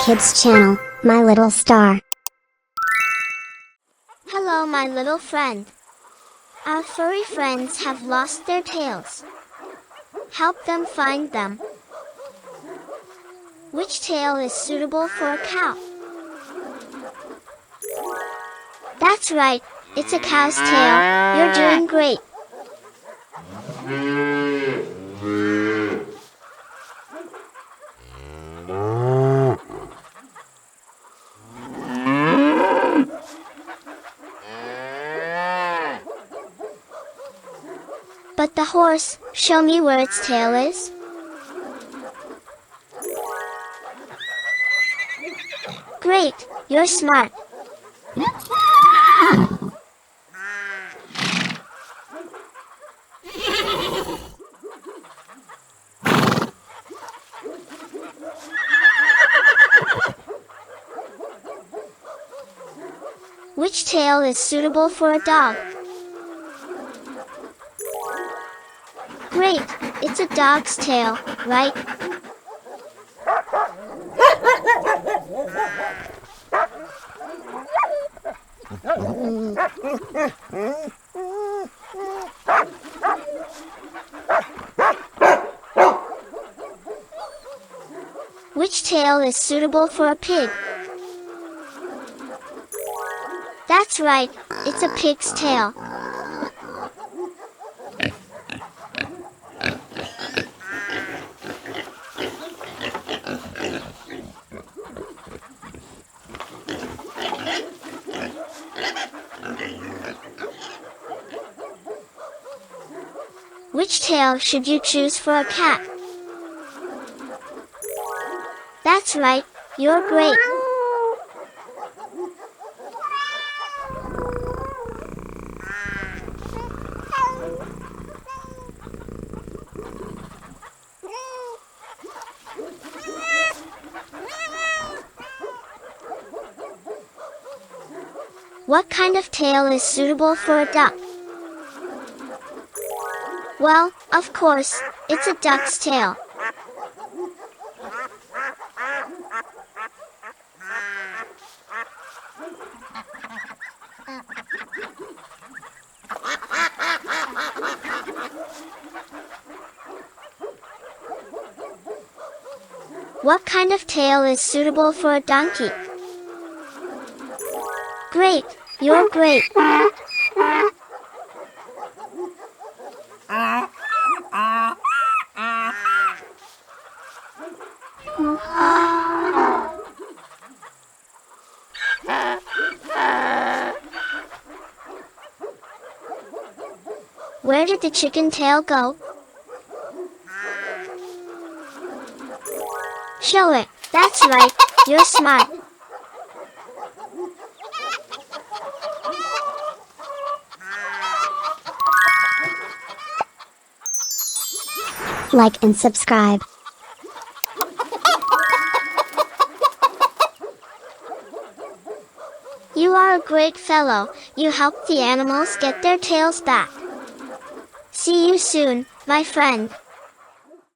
Kids channel, My Little Star. Hello, my little friend. Our furry friends have lost their tails. Help them find them. Which tail is suitable for a cow? That's right, it's a cow's tail. You're doing great. But the horse, show me where its tail is. Great, you're smart. Which tail is suitable for a dog? Great, it's a dog's tail, right? Which tail is suitable for a pig? That's right, it's a pig's tail. Which tail should you choose for a cat? That's right, you're great. What kind of tail is suitable for a duck? Well, of course, it's a duck's tail. What kind of tail is suitable for a donkey? Great, you're great. Where did the chicken tail go? Show it, that's right, you're smart. Like and subscribe. You are a great fellow, you helped the animals get their tails back. See you soon, my friend.